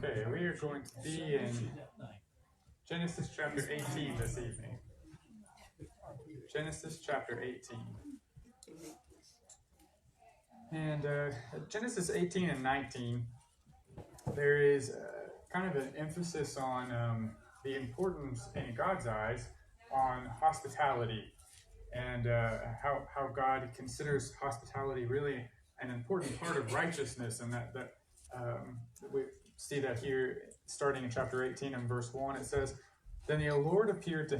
Okay, we are going to be in Genesis chapter 18 this evening. Genesis chapter 18. And Genesis 18 and 19, there is kind of an emphasis on the importance in God's eyes on hospitality, and how God considers hospitality really an important part of righteousness, and that we see that here starting in chapter 18 and verse 1. It says, "Then the Lord appeared to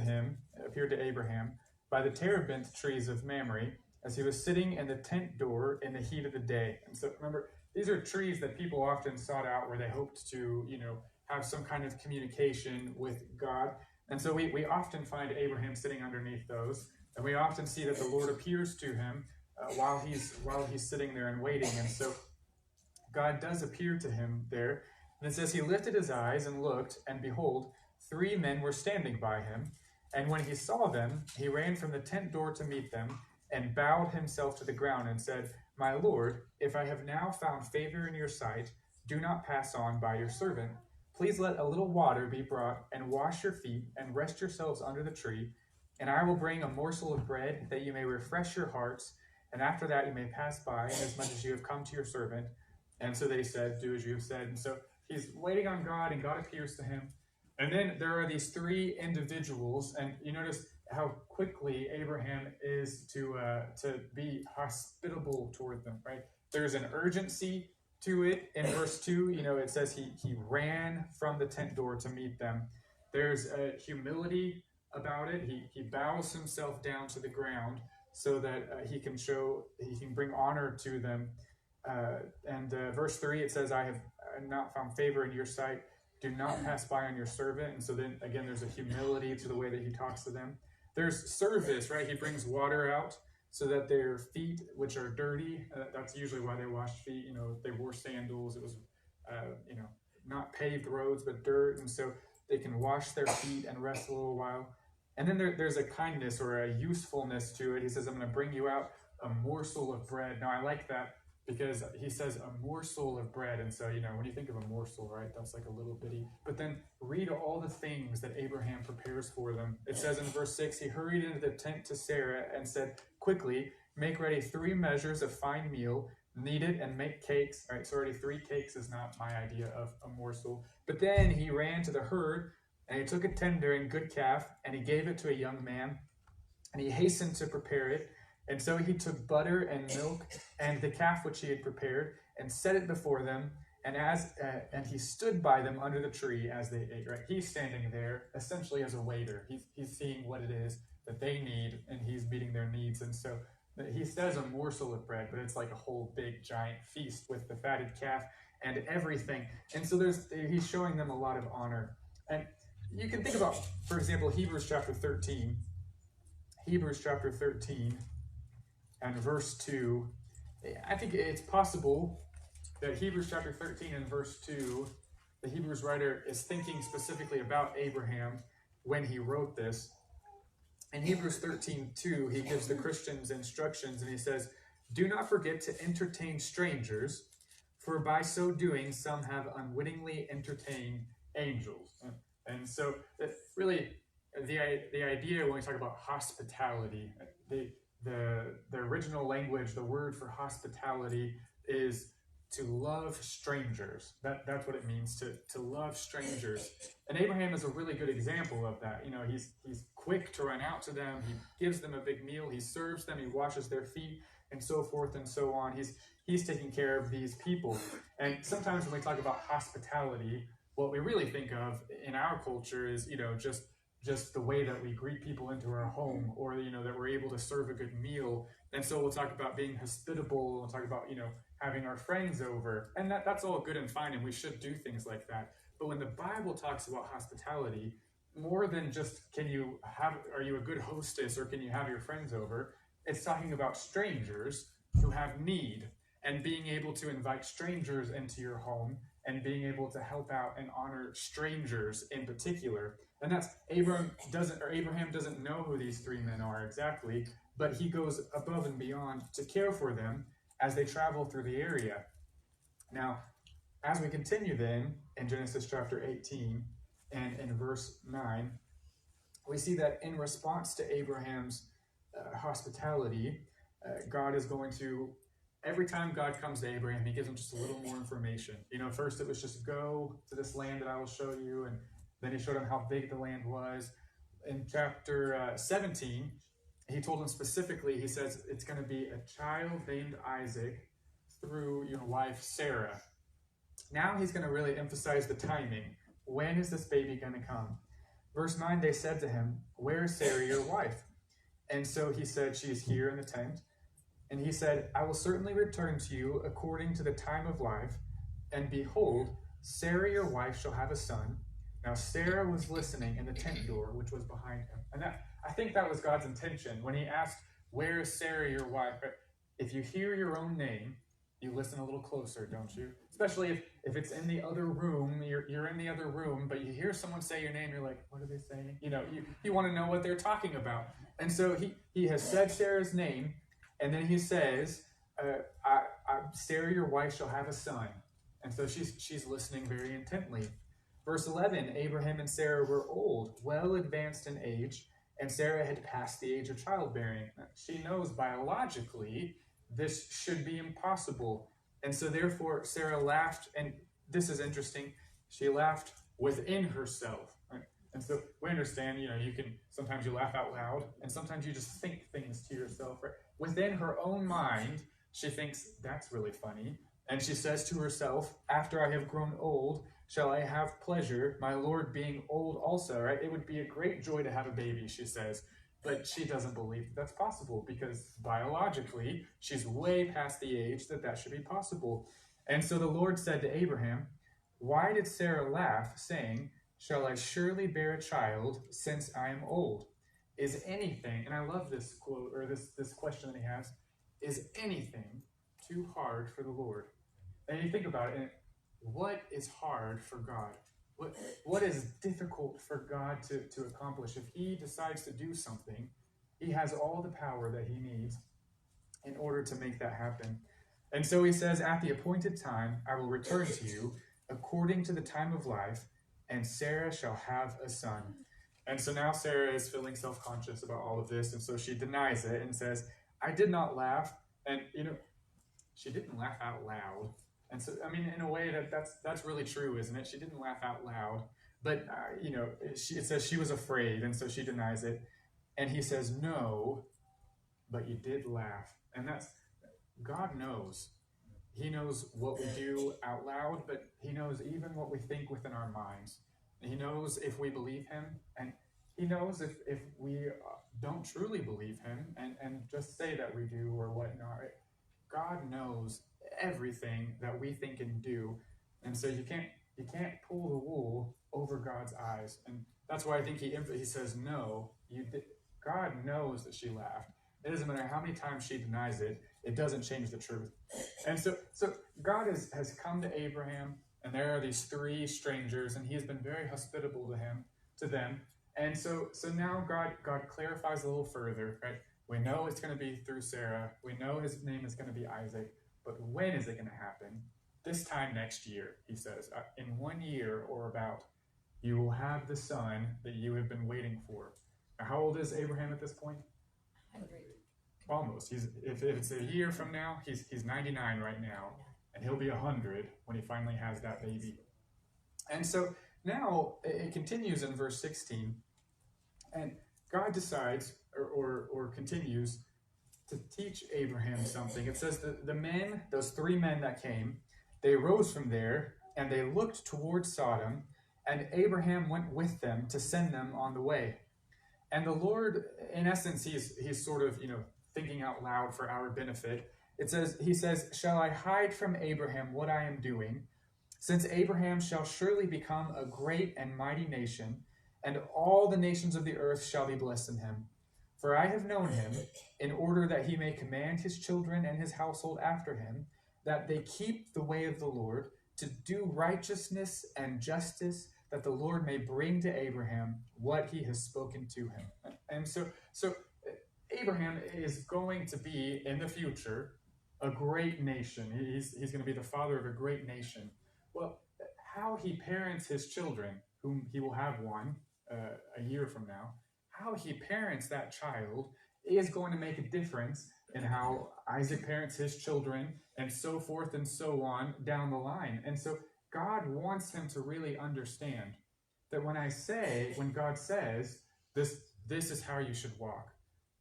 Abraham by the terebinth trees of Mamre, as he was sitting in the tent door in the heat of the day." And so remember, these are trees that people often sought out where they hoped to, have some kind of communication with God. And so we often find Abraham sitting underneath those, and we often see that the Lord appears to him while he's sitting there and waiting. And so God does appear to him there. And it says, "He lifted his eyes and looked, and behold, 3 men were standing by him. And when he saw them, he ran from the tent door to meet them, and bowed himself to the ground and said, 'My Lord, if I have now found favor in your sight, do not pass on by your servant. Please let a little water be brought, and wash your feet, and rest yourselves under the tree. And I will bring a morsel of bread, that you may refresh your hearts, and after that you may pass by, inasmuch as you have come to your servant.' And so they said, 'Do as you have said.'" And so he's waiting on God, and God appears to him. And then there are these 3 individuals, and you notice how quickly Abraham is to be hospitable toward them, right? There's an urgency to it. In verse 2, it says he ran from the tent door to meet them. There's a humility about it. He bows himself down to the ground so that he can bring honor to them. And verse 3, it says, "I have not found favor in your sight. Do not pass by on your servant." And so then again, there's a humility to the way that he talks to them. There's service, right? He brings water out so that their feet, which are dirty, that's usually why they washed feet. They wore sandals. It was, not paved roads, but dirt. And so they can wash their feet and rest a little while. And then there's a kindness or a usefulness to it. He says, "I'm going to bring you out a morsel of bread." Now, I like that because he says a morsel of bread. And so, when you think of a morsel, right, that's like a little bitty. But then read all the things that Abraham prepares for them. It says in verse 6, "He hurried into the tent to Sarah and said, 'Quickly, make ready 3 measures of fine meal, knead it and make cakes.'" All right, so already 3 cakes is not my idea of a morsel. "But then he ran to the herd, and he took a tender and good calf, and he gave it to a young man, and he hastened to prepare it. And so he took butter and milk and the calf which he had prepared, and set it before them. And he stood by them under the tree as they ate." Right, he's standing there essentially as a waiter. He's seeing what it is that they need, and he's meeting their needs. And so he says a morsel of bread, but it's like a whole big giant feast with the fatted calf and everything. And so he's showing them a lot of honor. And you can think about, for example, Hebrews chapter 13. Hebrews chapter 13. And verse 2, I think it's possible that Hebrews chapter 13 and verse 2, the Hebrews writer is thinking specifically about Abraham when he wrote this. In Hebrews 13:2, he gives the Christians instructions, and he says, "Do not forget to entertain strangers, for by so doing some have unwittingly entertained angels." And so really the idea when we talk about hospitality, the original language, the word for hospitality is to love strangers. That's what it means, to love strangers. And Abraham is a really good example of that. He's quick to run out to them. He gives them a big meal. He serves them. He washes their feet, and so forth and so on. He's taking care of these people. And sometimes when we talk about hospitality, what we really think of in our culture is, just the way that we greet people into our home, or that we're able to serve a good meal. And so we'll talk about being hospitable. We'll talk about having our friends over, and that's all good and fine, and we should do things like that. But when the Bible talks about hospitality, more than just are you a good hostess, or can you have your friends over, it's talking about strangers who have need, and being able to invite strangers into your home, and being able to help out and honor strangers in particular. And that's Abraham doesn't know who these 3 men are exactly, but he goes above and beyond to care for them as they travel through the area. Now, as we continue then in Genesis chapter 18 and in verse 9, we see that in response to Abraham's hospitality, God is going to, every time God comes to Abraham, he gives him just a little more information. First it was just go to this land that I will show you, and then he showed him how big the land was. In chapter 17, he told him specifically, he says, it's going to be a child named Isaac through your wife Sarah. Now he's going to really emphasize the timing. When is this baby going to come? Verse 9, they said to him, where is Sarah, your wife? And so he said, she is here in the tent. And he said, I will certainly return to you according to the time of life. And behold, Sarah, your wife, shall have a son. Now Sarah was listening in the tent door, which was behind him. And I think that was God's intention. When he asked, where is Sarah, your wife? If you hear your own name, you listen a little closer, don't you? Especially if it's in the other room, you're in the other room, but you hear someone say your name, you're like, what are they saying? You want to know what they're talking about. And so he has said Sarah's name, and then he says, Sarah, your wife, shall have a son. And so she's listening very intently. Verse 11, Abraham and Sarah were old, well advanced in age, and Sarah had passed the age of childbearing. She knows biologically this should be impossible. And so therefore Sarah laughed, and this is interesting, she laughed within herself. Right? And so we understand, sometimes you laugh out loud, and sometimes you just think things to yourself. Right? Within her own mind, she thinks, that's really funny. And she says to herself, after I have grown old, shall I have pleasure, my Lord being old also, right? It would be a great joy to have a baby, she says. But she doesn't believe that's possible because biologically, she's way past the age that should be possible. And so the Lord said to Abraham, why did Sarah laugh, saying, shall I surely bear a child since I am old? Is anything, and I love this quote, or this question that he has, is anything too hard for the Lord? And you think about it, what is hard for God? What is difficult for God to accomplish? If he decides to do something, he has all the power that he needs in order to make that happen. And so he says, at the appointed time, I will return to you according to the time of life, and Sarah shall have a son. And so now Sarah is feeling self-conscious about all of this, and so she denies it and says, I did not laugh. And, she didn't laugh out loud. And so, in a way that's really true, isn't it? She didn't laugh out loud, but, it says she was afraid, and so she denies it. And he says, no, but you did laugh. And God knows. He knows what we do out loud, but he knows even what we think within our minds. And he knows if we believe him, and he knows if we don't truly believe him and just say that we do or whatnot. God knows everything that we think and do, and so you can't pull the wool over God's eyes. And that's why I think he says no. God knows that she laughed. It doesn't matter how many times she denies it, it doesn't change the truth. And so God has come to Abraham, and there are these three strangers, and he has been very hospitable to them. And so now God clarifies a little further, right? We know it's going to be through Sarah. We know his name is going to be Isaac. But when is it going to happen? This time next year, he says. In 1 year or about, you will have the son that you have been waiting for. Now, how old is Abraham at this point? 100. Almost. If it's a year from now, he's 99 right now. And he'll be 100 when he finally has that baby. And so now it continues in verse 16. And God decides or continues to teach Abraham something. It says that the men, those three men that came, they rose from there and they looked towards Sodom, and Abraham went with them to send them on the way. And the Lord, in essence, he's sort of, thinking out loud for our benefit. He says, shall I hide from Abraham what I am doing? Since Abraham shall surely become a great and mighty nation, and all the nations of the earth shall be blessed in him. For I have known him, in order that he may command his children and his household after him, that they keep the way of the Lord, to do righteousness and justice, that the Lord may bring to Abraham what he has spoken to him. And so Abraham is going to be, in the future, a great nation. He's going to be the father of a great nation. Well, how he parents his children, whom he will have one a year from now, how he parents that child is going to make a difference in how Isaac parents his children, and so forth and so on down the line. And so God wants him to really understand that when God says, this is how you should walk,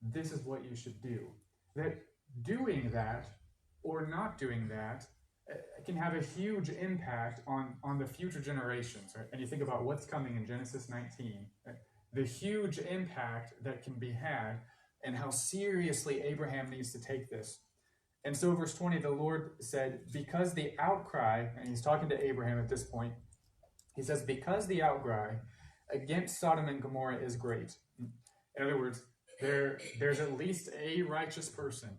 this is what you should do, that doing that or not doing that can have a huge impact on the future generations, right? And you think about what's coming in Genesis 19, right? The huge impact that can be had, and how seriously Abraham needs to take this. And so, verse 20, the Lord said, because the outcry, and he's talking to Abraham at this point, he says, because the outcry against Sodom and Gomorrah is great. In other words, there's at least a righteous person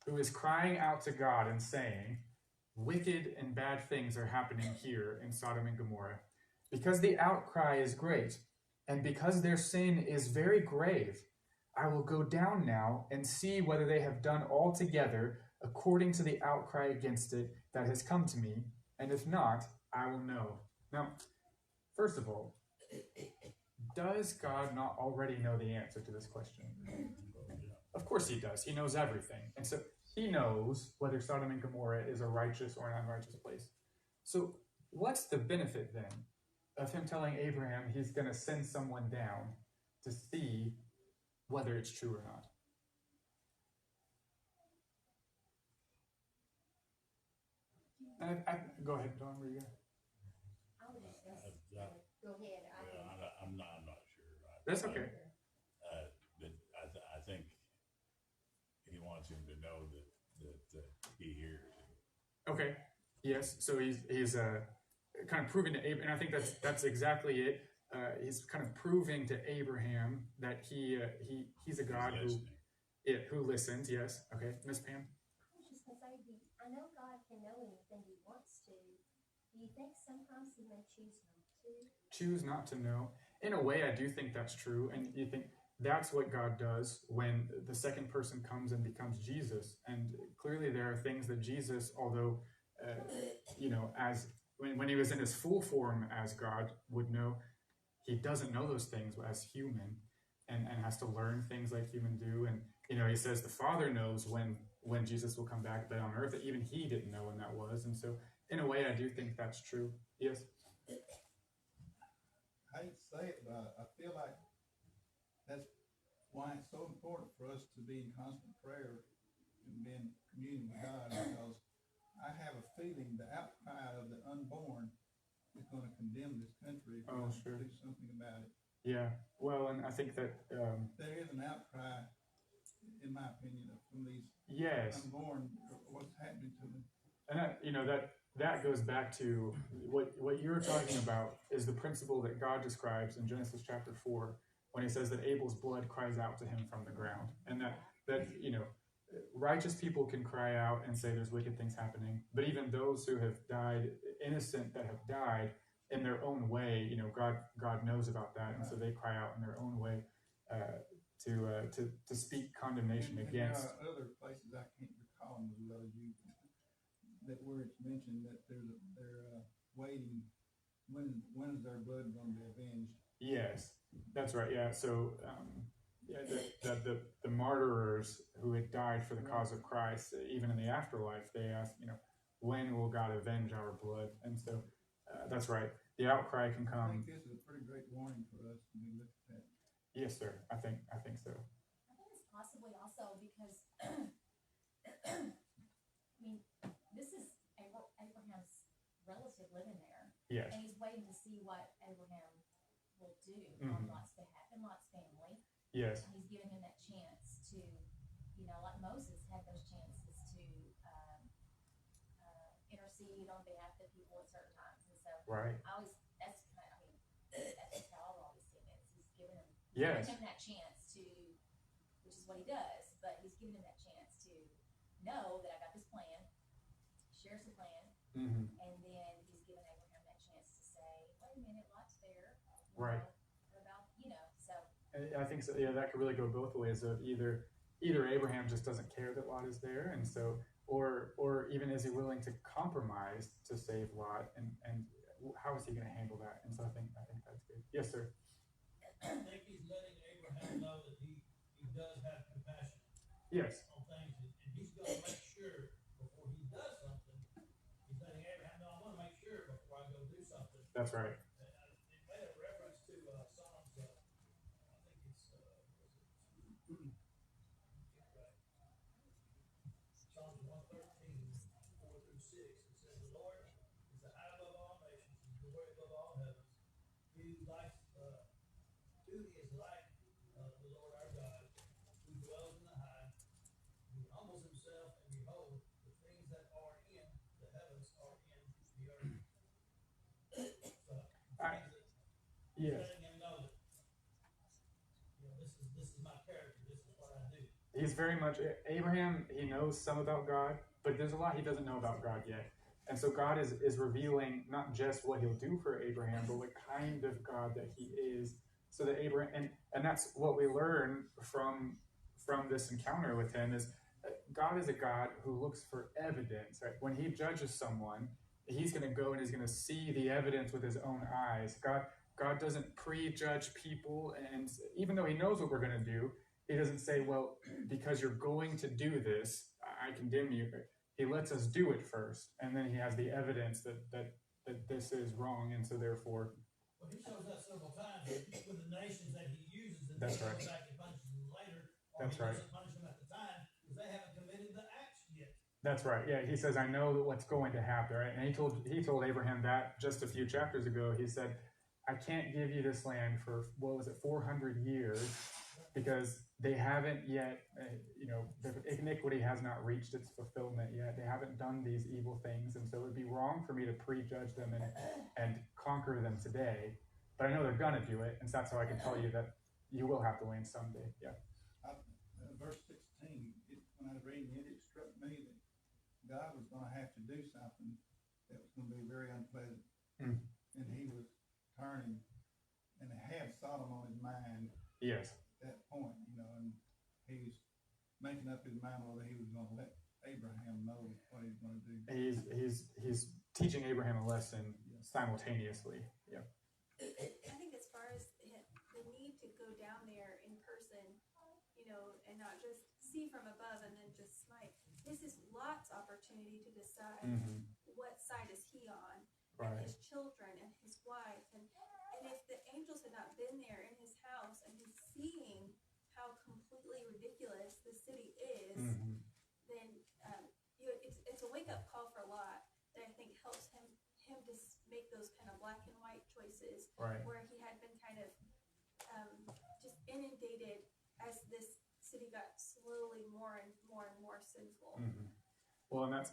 who is crying out to God and saying, wicked and bad things are happening here in Sodom and Gomorrah. Because the outcry is great, and because their sin is very grave, I will go down now and see whether they have done altogether according to the outcry against it that has come to me, and if not, I will know. Now, first of all, does God not already know the answer to this question? Of course he does. He knows everything. And so he knows whether Sodom and Gomorrah is a righteous or an unrighteous place. So what's the benefit then of him telling Abraham he's going to send someone down to see whether it's true or not? Go ahead, Don. Where you go? I would just go ahead. I'm not sure. That's okay. But I think he wants him to know that he hears him. Okay. Yes. So he's kind of proving to Abraham, and I think that's exactly it. He's kind of proving to Abraham that he's a God who listens. Yes. Okay, Miss Pam. I was just gonna say, I know God can know anything He wants to. Do you think sometimes He may choose not to? Choose not to know. In a way, I do think that's true, and you think that's what God does when the second person comes and becomes Jesus. And clearly, there are things that Jesus, although as when he was in his full form as God, would know, he doesn't know those things as human, and has to learn things like human do. And he says the Father knows when Jesus will come back, but on earth, even he didn't know when that was. And so, in a way, I do think that's true. Yes. I hate to say it, but I feel like that's why it's so important for us to be in constant prayer and be in communion with God, because I have a feeling the outcry of the unborn is going to condemn this country if we don't do something about it. Yeah. Well, and I think that there is an outcry, in my opinion, from these unborn, what's happening to them. And that goes back to what you're talking about is the principle that God describes in Genesis chapter 4 when he says that Abel's blood cries out to him from the ground, and that righteous people can cry out and say there's wicked things happening, but even those who have died innocent, that have died in their own way, God knows about that, and so they cry out in their own way to speak condemnation against. Other places I can't recall them as well as you, that where it's mentioned that they're waiting. When is their blood going to be avenged? Yes, that's right. Yeah. So the martyrers who had died for the cause of Christ, even in the afterlife, they asked, when will God avenge our blood? And so that's right. The outcry can come. I think this is a pretty great warning for us when we look at that. Yes, sir. I think so. I think it's possibly also because this is Abraham's relative living there. Yes. And he's waiting to see what Abraham will do on Lot's behalf and Lot's family. Yes. And he's giving him that chance to, like Moses had those chances to intercede on behalf of the people at certain times. And so that's just how I've always seen it. He's giving him that chance to, which is what he does, but he's giving him that chance to know that I got this plan, shares the plan, and then he's giving Abraham that chance to say, wait a minute, Lot's there. Right. So. I think so. Yeah, that could really go both ways. Of either Abraham just doesn't care that Lot is there, and so or even is he willing to compromise to save Lot, and how is he going to handle that? And so I think that's good. Yes, sir. I think he's letting Abraham know that he does have compassion Yes. on things, and he's going to make sure before he does something, he's letting Abraham know, I want to make sure before I go do something. That's right. And it made a reference to Psalms, I think it's, Psalms 113, 4 through 6. It says, the Lord is the high above all nations, and glory above all heavens. Who is like the Lord our God, who dwells in the high, who humbles himself, and behold, the things that are in the heavens are in the earth. So, Yes. letting him know that, this is my character, this is what I do. He's very much, Abraham, he knows some about God, but there's a lot he doesn't know about God yet. And so God is revealing not just what he'll do for Abraham, but what kind of God that he is, so that Abraham, and that's what we learn from this encounter with him, is God is a God who looks for evidence. Right? When he judges someone, he's going to go and he's going to see the evidence with his own eyes. God doesn't prejudge people, and even though he knows what we're going to do, he doesn't say, well, because you're going to do this, I condemn you. He lets us do it first, and then he has the evidence that this is wrong, and so therefore... Well, he shows that several times with the nations that he uses, and That's then right. goes back and punishes them later, or That's he right. doesn't punish them at the time, because they haven't committed the acts yet. That's right. Yeah, he says, I know what's going to happen, right? And he told Abraham that just a few chapters ago. He said, I can't give you this land for, 400 years, because they haven't yet, the iniquity has not reached its fulfillment yet. They haven't done these evil things, and so it would be wrong for me to prejudge them and conquer them today. But I know they're going to do it, and so that's how I can tell you that you will have the land someday. Yeah. Verse 16, when I was reading it, it struck me that God was going to have to do something that was going to be very unpleasant. Mm. And he was turning and had Sodom on his mind. Yes. At that point, and he's making up his mind whether he was going to let Abraham know what he's going to do. He's teaching Abraham a lesson simultaneously. Yeah. I think as far as the need to go down there in person, and not just see from above and then just smite. This is Lot's opportunity to decide what side is he on, right. And his children and his wife, and if the angels had not been there in his house and he's seeing how completely ridiculous the city is, then it's a wake up call for Lot that I think helps him to make those kind of black and white choices, right. Where he had been kind of just inundated as this city got slowly more and more sinful. Well, and that's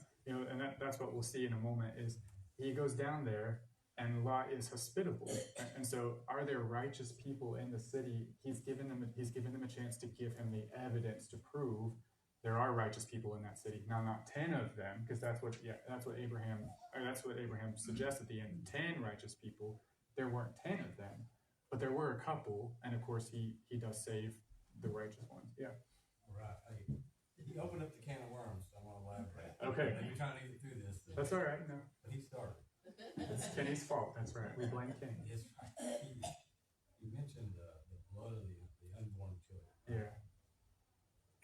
that's what we'll see in a moment. Is he goes down there, and Lot is hospitable, and so are there righteous people in the city? He's given them a chance to give him the evidence to prove there are righteous people in that city. Now, not 10 of them, because that's what Abraham suggests at the end. 10 righteous people. There weren't 10 of them, but there were a couple, and of course he does save the righteous ones. Yeah. Right. Hey, you opened up the can of worms, so I'm going to elaborate. Okay. You're trying to get through this. That's all right. No. But he started. It's Kenny's fault. That's right. We blame Kenny. Yes. You mentioned the blood of the unborn children. Yeah.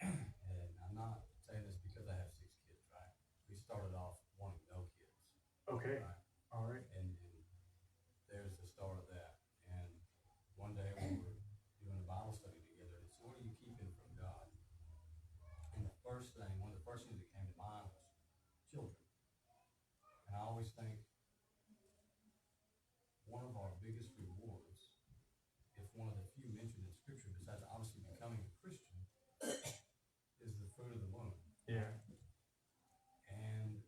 And I'm not saying this because I have 6 kids, right? We started off wanting no kids. Okay. Right? All right. And there's the start of that. And one day we were doing a Bible study together, and so what are you keeping from God? And one of the first things that came to mind was children. And I always think one of our biggest rewards, if one of the few mentioned in Scripture, besides obviously becoming a Christian, is the fruit of the womb. Yeah. And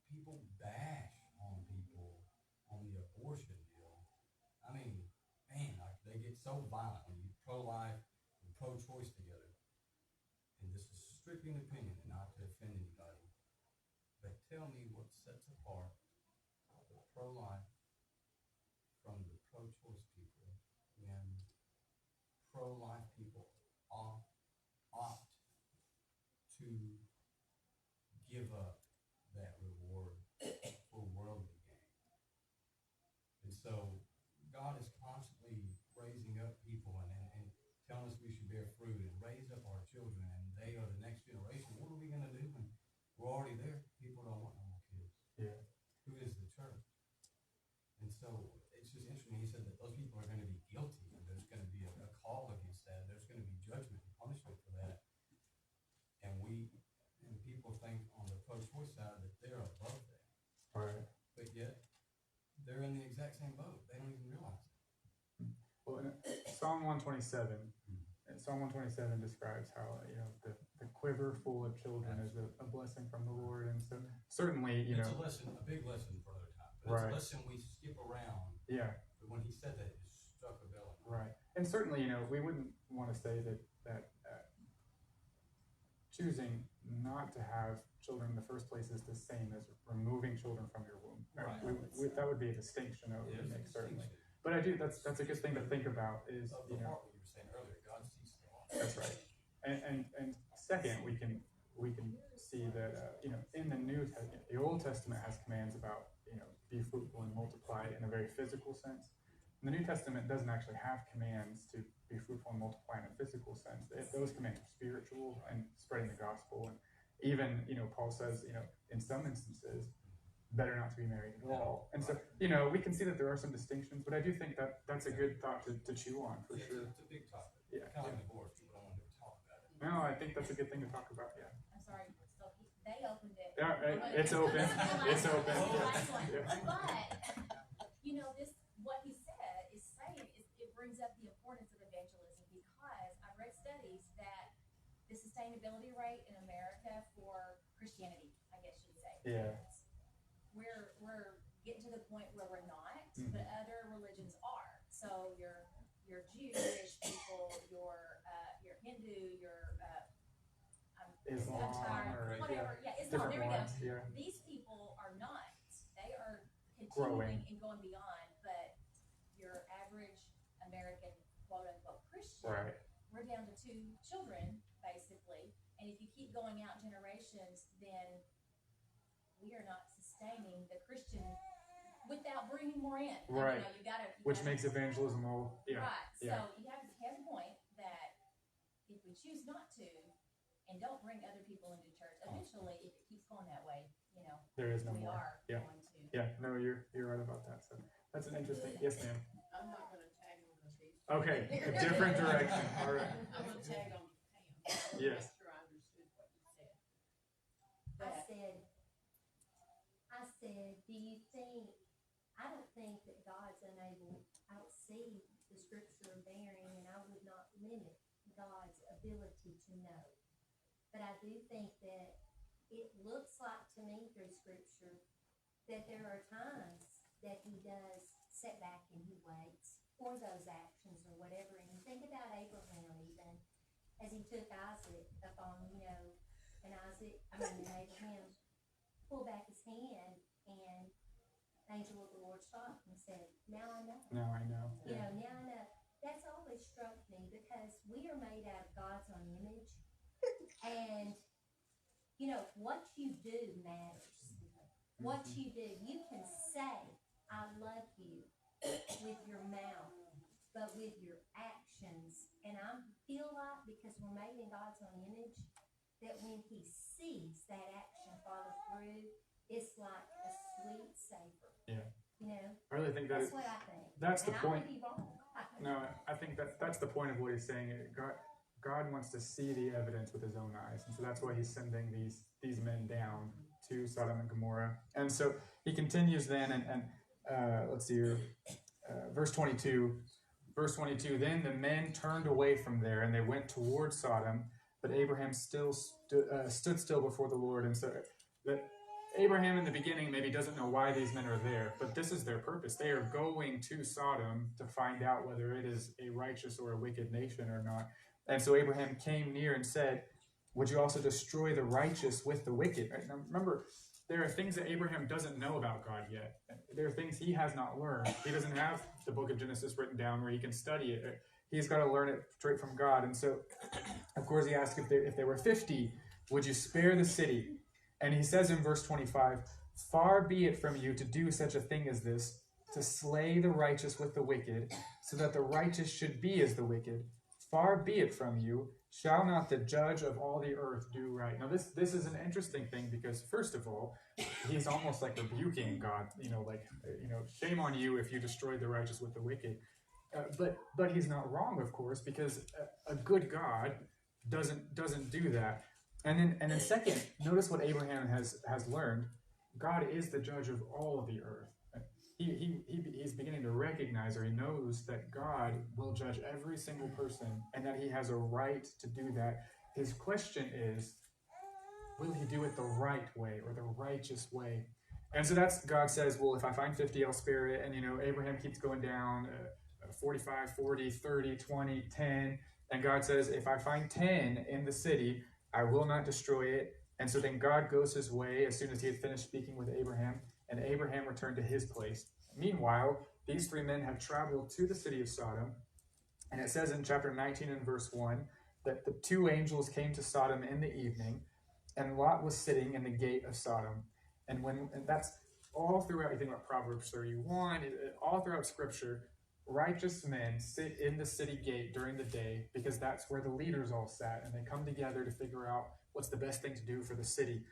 people bash on people on the abortion deal. I mean, man, they get so violent when you pro-life and pro-choice together. And this is strictly an opinion and not to offend anybody. But tell me what sets apart the pro-life from the pro-choice people when pro-life people opt to give up God is constantly raising up people and telling us we should bear fruit and raise up our children, and they are the next generation. What are we going to do when we're already there? People don't want no more kids. Yeah. Who is the church? And so it's just interesting. He said that those people are going to be guilty, and there's going to be a call against that. There's going to be judgment and punishment for that. And people think on the pro-choice side that they're above that. Right. But yet, they're in the exact same boat. They don't even realize it. Well, in Psalm 127, Psalm 127 describes how, the quiver full of children is a blessing from the Lord. And so certainly, it's a big lesson for another time. But right. It's a lesson we skip around. Yeah. But when he said that, it just struck a bell. Right. And certainly, we wouldn't want to say that choosing not to have children in the first place is the same as removing children from your womb. Right. That would be a distinction I would make, certainly. But I do, that's a good thing to think about is, The part what you were saying earlier, God sees the heart. That's right. And second, we can see that, in the the Old Testament has commands about, be fruitful and multiply in a very physical sense. And the New Testament doesn't actually have commands to be fruitful and multiply in a physical sense. Those commands are spiritual and spreading the gospel. And even, Paul says, in some instances, better not to be married at all. And so, we can see that there are some distinctions, but I do think that that's a good thought to chew on for sure. It's a big topic. Yeah. Kind of like divorce. People don't want to talk about it. No, I think that's a good thing to talk about, yeah. I'm sorry, so they opened it. Yeah, it's open. It's open. Yeah. But, what he said is saying, it brings up the importance of evangelism, because I read studies that the sustainability rate in America for Christianity, I guess you'd say. Yeah. We're getting to the point where we're not, Mhm. but other religions are. So your Jewish people, your Hindu, your Islam, or whatever, Islam. different There we ones, go. yeah. These people are not. They are Growing. continuing and going beyond. But your average American quote unquote Christian, Right. we're down to 2 children basically. And if you keep going out generations, then we are not sustaining the Christian without bringing more in. Right. You gotta, Which makes evangelism all, yeah. right. Yeah. So you have a point that if we choose not to and don't bring other people into church, eventually, if it keeps going that way, There is no we more. are Yeah. going to. Yeah, no, you're right about that. So that's an interesting, yes, ma'am. I'm not gonna tag on the piece. Okay, a different direction, all right. I'm gonna tag on Pam. Yes. Make sure I understood what you said. I said, do you think, I don't think that God's unable, I don't see the scripture bearing, and I would not limit God's ability to know. But I do think that it looks like to me through scripture that there are times that he does sit back and he waits for those actions or whatever. And you think about Abraham even, as he took Isaac up on, and Abraham pulled back his hand, and the angel of the Lord stopped and said, now I know. Now I know. Yeah. Now I know. That's always struck me, because we are made out of God's own image. And, what you do matters. What you do. You can say, I love you with your mouth, but with your actions. And I feel like, because we're made in God's own image, that when he sees that action follow through, it's like a sweet savor. Yeah. I really think that's what I think. That's the and point. I may be wrong. No, I think that's the point of what he's saying. God wants to see the evidence with his own eyes, and so that's why he's sending these men down to Sodom and Gomorrah. And so he continues then, and let's see here, verse 22. Verse 22. Then the men turned away from there, and they went toward Sodom, but Abraham still stood still before the Lord. And so that Abraham in the beginning maybe doesn't know why these men are there, but this is their purpose. They are going to Sodom to find out whether it is a righteous or a wicked nation or not. And so Abraham came near and said, would you also destroy the righteous with the wicked? Right? Now, remember, there are things that Abraham doesn't know about God yet. There are things he has not learned. He doesn't have the book of Genesis written down where he can study it. He's got to learn it straight from God. And so, of course, he asked if they were 50, would you spare the city? And he says in verse 25, far be it from you to do such a thing as this, to slay the righteous with the wicked, so that the righteous should be as the wicked. Far be it from you. Shall not the judge of all the earth do right? Now, this is an interesting thing because, first of all, he's almost like rebuking God. Shame on you if you destroy the righteous with the wicked. But he's not wrong, of course, because a good God doesn't do that. And then second, notice what Abraham has learned. God is the judge of all of the earth. He's beginning to recognize, or he knows, that God will judge every single person and that he has a right to do that. His question is, will he do it the right way or the righteous way? And so that's, God says, well, if I find 50, I'll spare it. And, Abraham keeps going down, 45, 40, 30, 20, 10. And God says, if I find 10 in the city, I will not destroy it. And so then God goes his way as soon as he had finished speaking with Abraham, and Abraham returned to his place. Meanwhile, these three men have traveled to the city of Sodom, and it says in chapter 19 and verse 1 that the two angels came to Sodom in the evening, and Lot was sitting in the gate of Sodom. And that's all throughout, you think about Proverbs 31, all throughout Scripture, righteous men sit in the city gate during the day because that's where the leaders all sat, and they come together to figure out what's the best thing to do for the city.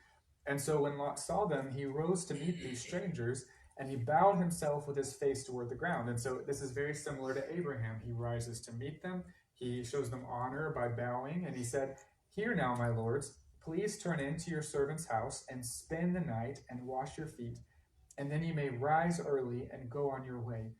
And so when Lot saw them, he rose to meet these strangers, and he bowed himself with his face toward the ground. And so this is very similar to Abraham. He rises to meet them. He shows them honor by bowing, and he said, "Hear now, my lords, please turn into your servant's house and spend the night and wash your feet, and then you may rise early and go on your way."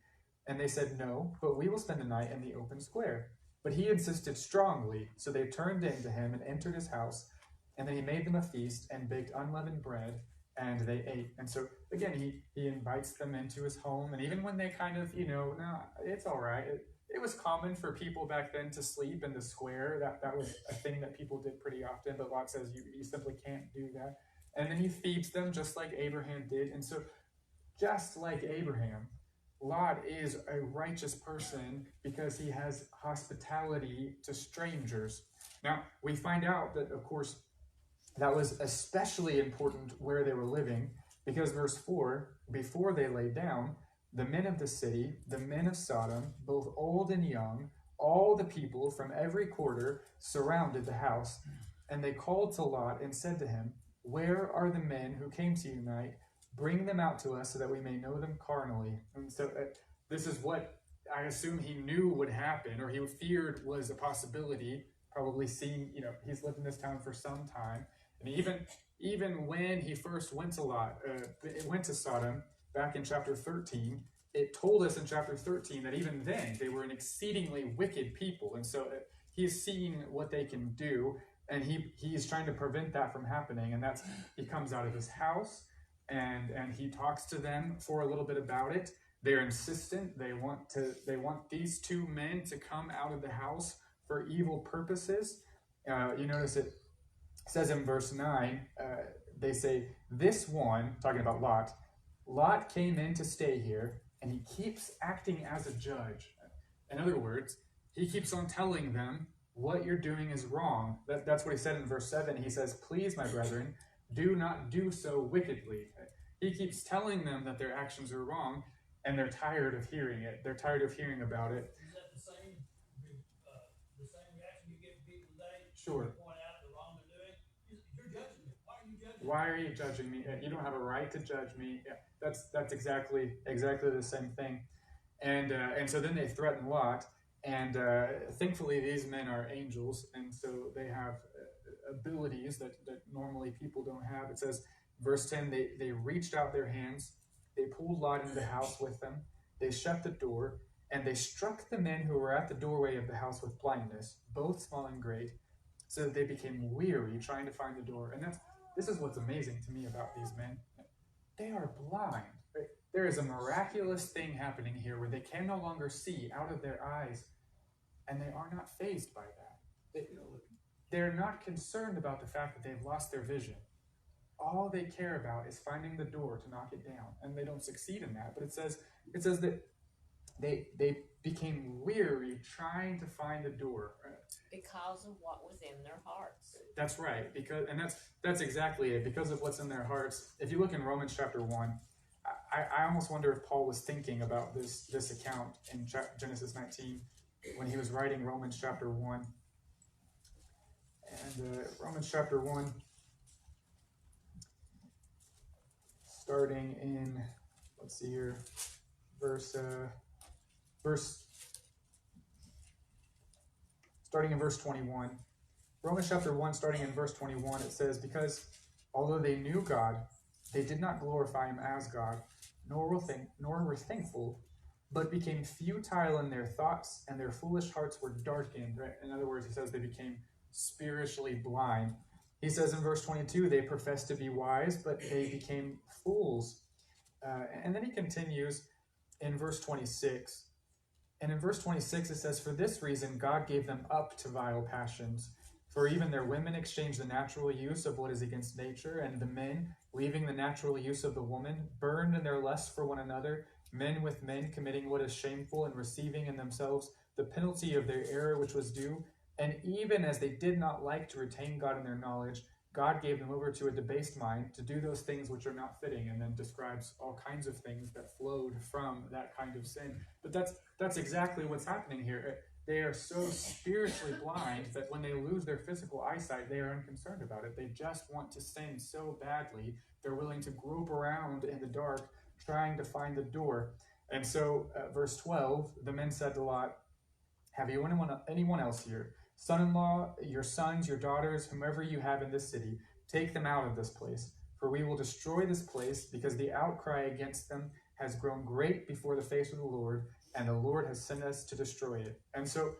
And they said, "No, but we will spend the night in the open square." But he insisted strongly, so they turned into him and entered his house. And then he made them a feast and baked unleavened bread, and they ate. And so, again, he invites them into his home. And even when they kind of, no, it's all right. It was common for people back then to sleep in the square. That was a thing that people did pretty often. But Lot says you simply can't do that. And then he feeds them just like Abraham did. And so, just like Abraham, Lot is a righteous person because he has hospitality to strangers. Now, we find out that, of course, that was especially important where they were living, because verse 4, before they lay down, the men of the city, the men of Sodom, both old and young, all the people from every quarter surrounded the house. And they called to Lot and said to him, "Where are the men who came to you tonight? Bring them out to us so that we may know them carnally." And so this is what I assume he knew would happen, or he feared was a possibility, probably seeing, he's lived in this town for some time. And even when he first went to Sodom, back in chapter 13, it told us in chapter 13 that even then they were an exceedingly wicked people. And so he's seeing what they can do, and he's trying to prevent that from happening. And he comes out of his house, and he talks to them for a little bit about it. They're insistent. They want these two men to come out of the house for evil purposes. You notice it says in verse 9, they say, "This one," talking about Lot came in to stay here, and he keeps acting as a judge. In other words, he keeps on telling them what you're doing is wrong. That's what he said in verse 7. He says, "Please, my brethren, do not do so wickedly." He keeps telling them that their actions are wrong, and they're tired of hearing it. They're tired of hearing about it. Is that the same reaction you give people today? Sure. You point out the wrong they're doing. You're judging me. Why are you judging me? Why are you judging me? You don't have a right to judge me. Yeah, that's exactly the same thing. And so then they threaten Lot, and thankfully these men are angels, and so they have abilities that normally people don't have. It says, verse 10, they reached out their hands, they pulled Lot into the house with them, they shut the door, and they struck the men who were at the doorway of the house with blindness, both small and great, so that they became weary trying to find the door. And this is what's amazing to me about these men. They are blind. Right? There is a miraculous thing happening here where they can no longer see out of their eyes, and they are not fazed by that. They're not concerned about the fact that they've lost their vision. All they care about is finding the door to knock it down, and they don't succeed in that. But it says that they became weary trying to find the door. Because of what was in their hearts. That's right, that's exactly it. Because of what's in their hearts. If you look in Romans chapter 1, I almost wonder if Paul was thinking about this account in Genesis 19 when he was writing Romans chapter 1. And Romans chapter 1, starting in, let's see here, starting in verse 21. Romans chapter 1, starting in verse 21, it says, because although they knew God, they did not glorify him as God, nor were thankful, but became futile in their thoughts, and their foolish hearts were darkened. Right? In other words, he says they became spiritually blind. He says in verse 22, they professed to be wise, but they became fools. And then he continues in verse 26. And in verse 26, it says, for this reason, God gave them up to vile passions. For even their women exchanged the natural use of what is against nature, and the men, leaving the natural use of the woman, burned in their lust for one another, men with men committing what is shameful and receiving in themselves the penalty of their error which was due. And even as they did not like to retain God in their knowledge, God gave them over to a debased mind to do those things which are not fitting, and then describes all kinds of things that flowed from that kind of sin. But that's exactly what's happening here. They are so spiritually blind that when they lose their physical eyesight, they are unconcerned about it. They just want to sin so badly, they're willing to grope around in the dark, trying to find the door. And so, verse 12, the men said to Lot, have you anyone else here? Son-in-law, your sons, your daughters, whomever you have in this city, take them out of this place. For we will destroy this place, because the outcry against them has grown great before the face of the Lord, and the Lord has sent us to destroy it. And so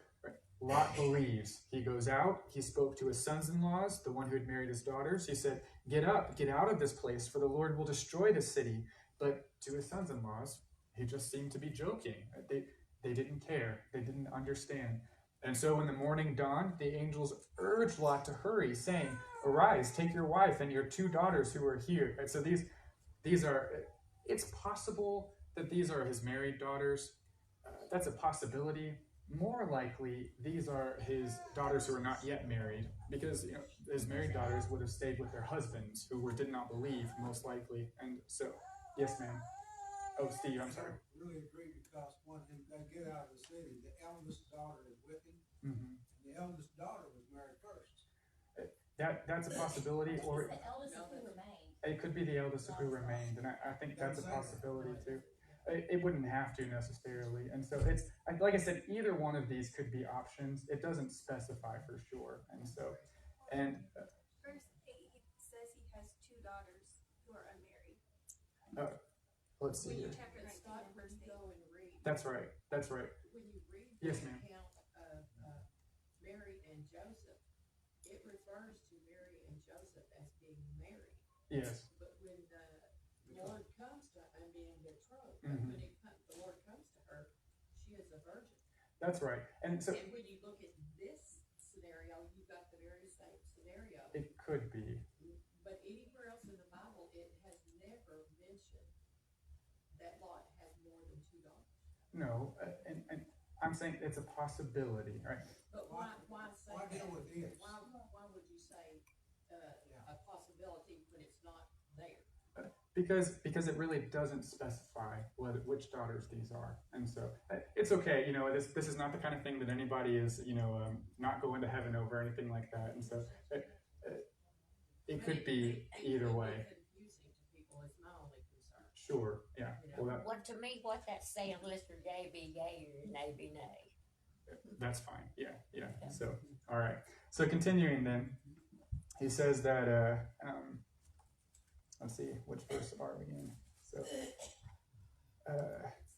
Lot believes. He goes out. He spoke to his sons-in-laws, the one who had married his daughters. He said, get up, get out of this place, for the Lord will destroy this city. But to his sons-in-laws, he just seemed to be joking. They didn't care. They didn't understand. And so when the morning dawned, the angels urged Lot to hurry, saying, arise, take your wife and your 2 daughters who are here. And so these are, it's possible that these are his married daughters. That's a possibility. More likely, these are his daughters who are not yet married, because his married daughters would have stayed with their husbands, who did not believe, most likely. And so, yes, ma'am. Oh, Steve, I'm sorry. I really agree, because when they get out of the city, the eldest daughter is with him. Mm-hmm. The eldest daughter was married first. That's a possibility, or the eldest of who remained. it could be the eldest of who remained, and I think that's a possibility too. It wouldn't have to necessarily, and so it's like I said, either one of these could be options. It doesn't specify for sure, and so Verse 8, he says he has 2 daughters who are unmarried. Let's see here. Chapter 19, verse 8. Go and read. That's right. When you read Yes, the ma'am. account of Mary and Joseph, it refers to Mary and Joseph as being married. Yes. But when the Lord comes to her and being betrothed, Mhm. when the Lord comes to her, she is a virgin. That's right. And so And when you look at this scenario, you've got the very same scenario. it could be. But anywhere else in the Bible, it has never mentioned that Lot has more than 2 daughters. No, and I'm saying it's a possibility, right? But why say Why deal that? with this? Why would you say a possibility when it's not there? Because it really doesn't specify which daughters these are, and so it's okay. This is not the kind of thing that anybody is not going to heaven over, or anything like that, and so it could be either way. It could be confusing to people. It's my only concern. Sure, yeah. Well, What to me, what that saying, Lister yea be yea or nay be nay. that's fine. Yeah. So, all right. So continuing then, he says that, let's see, which verse are we in? So,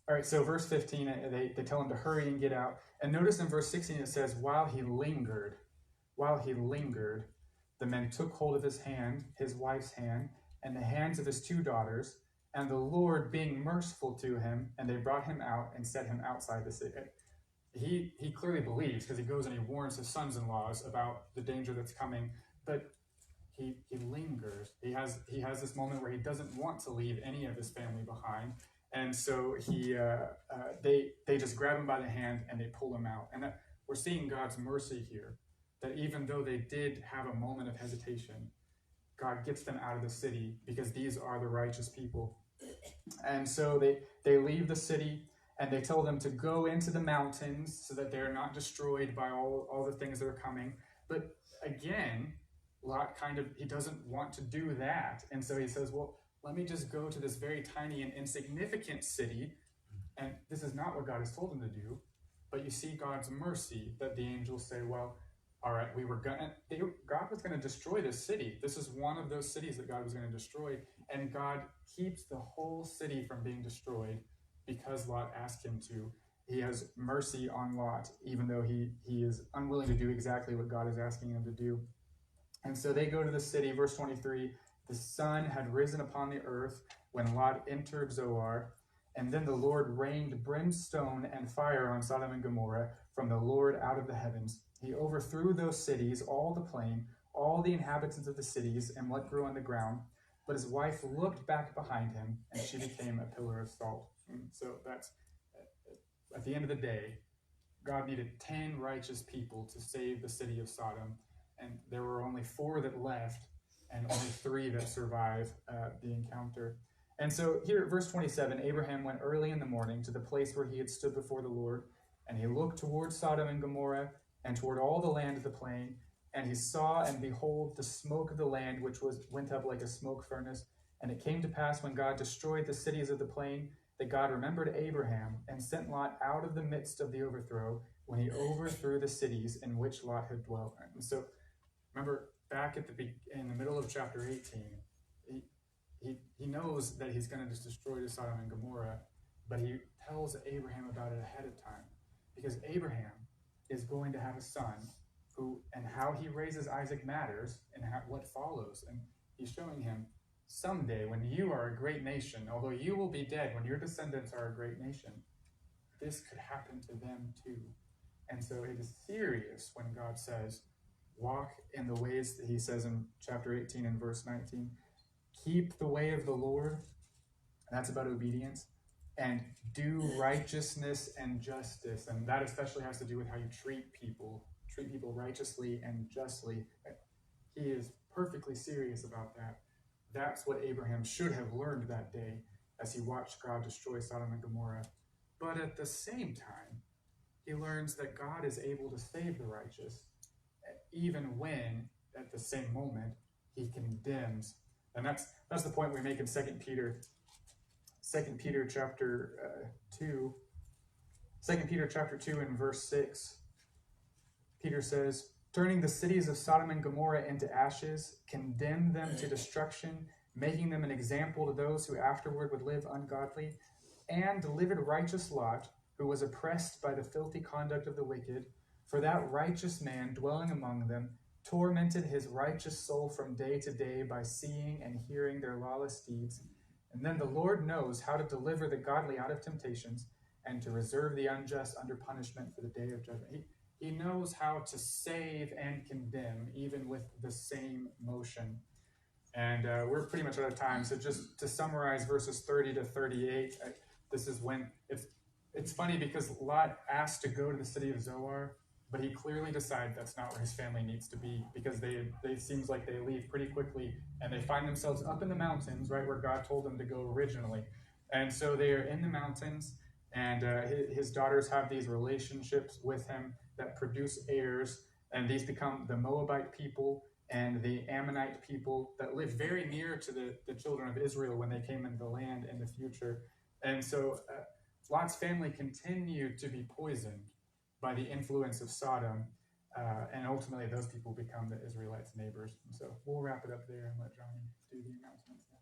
all right, so verse 15, they tell him to hurry and get out. And notice in verse 16, it says, while he lingered, the men took hold of his hand, his wife's hand, and the hands of his 2 daughters, and the Lord being merciful to him, and they brought him out and set him outside the city. He clearly believes, because he goes and he warns his sons-in-laws about the danger that's coming, but he lingers. He has this moment where he doesn't want to leave any of his family behind, and so they just grab him by the hand and they pull him out. And that we're seeing God's mercy here, that even though they did have a moment of hesitation, God gets them out of the city, because these are the righteous people. And so they leave the city, and they tell them to go into the mountains so that they're not destroyed by all the things that are coming. But again, Lot he doesn't want to do that. And so he says, well, let me just go to this very tiny and insignificant city. And this is not what God has told him to do. But you see God's mercy, that the angels say, well, all right, God was going to destroy this city. This is one of those cities that God was going to destroy. And God keeps the whole city from being destroyed because Lot asked him to. He has mercy on Lot, even though he is unwilling to do exactly what God is asking him to do. And so they go to the city, verse 23, the sun had risen upon the earth when Lot entered Zoar, and then the Lord rained brimstone and fire on Sodom and Gomorrah from the Lord out of the heavens. He overthrew those cities, all the plain, all the inhabitants of the cities, and what grew on the ground. But his wife looked back behind him, and she became a pillar of salt. And so that's, at the end of the day, God needed 10 righteous people to save the city of Sodom. And there were only 4 that left, and only 3 that survived the encounter. And so here at verse 27, Abraham went early in the morning to the place where he had stood before the Lord, and he looked toward Sodom and Gomorrah, and toward all the land of the plain, and he saw, and behold, the smoke of the land, which went up like a smoke furnace. And it came to pass, when God destroyed the cities of the plain, that God remembered Abraham, and sent Lot out of the midst of the overthrow, when he overthrew the cities in which Lot had dwelt. And so, remember, back in the middle of chapter 18, he knows that he's going to just destroy Sodom and Gomorrah, but he tells Abraham about it ahead of time, because Abraham is going to have a son and how he raises Isaac matters, and what follows. And he's showing him, someday when you are a great nation, although you will be dead, when your descendants are a great nation, this could happen to them too. And so it is serious when God says, walk in the ways that he says in chapter 18 and verse 19, keep the way of the Lord. That's about obedience. And do righteousness and justice. And that especially has to do with how you treat people righteously and justly. He is perfectly serious about that. That's what Abraham should have learned that day as he watched God destroy Sodom and Gomorrah. But at the same time, he learns that God is able to save the righteous, even when, at the same moment, he condemns. And that's the point we make in 2 Peter chapter 2. 2 Peter chapter 2 and verse 6. Peter says, turning the cities of Sodom and Gomorrah into ashes, condemned them to destruction, making them an example to those who afterward would live ungodly, and delivered righteous Lot, who was oppressed by the filthy conduct of the wicked. For that righteous man dwelling among them tormented his righteous soul from day to day by seeing and hearing their lawless deeds. And then the Lord knows how to deliver the godly out of temptations and to reserve the unjust under punishment for the day of judgment. He knows how to save and condemn, even with the same motion. And we're pretty much out of time. So just to summarize verses 30 to 38, this is when it's funny because Lot asked to go to the city of Zoar, but he clearly decides that's not where his family needs to be, because they seems like they leave pretty quickly and they find themselves up in the mountains, right where God told them to go originally. And so they are in the mountains, and his daughters have these relationships with him that produce heirs, and these become the Moabite people and the Ammonite people that lived very near to the children of Israel when they came into the land in the future. And so Lot's family continued to be poisoned by the influence of Sodom, and ultimately those people become the Israelites' neighbors. And so we'll wrap it up there and let Johnny do the announcements now.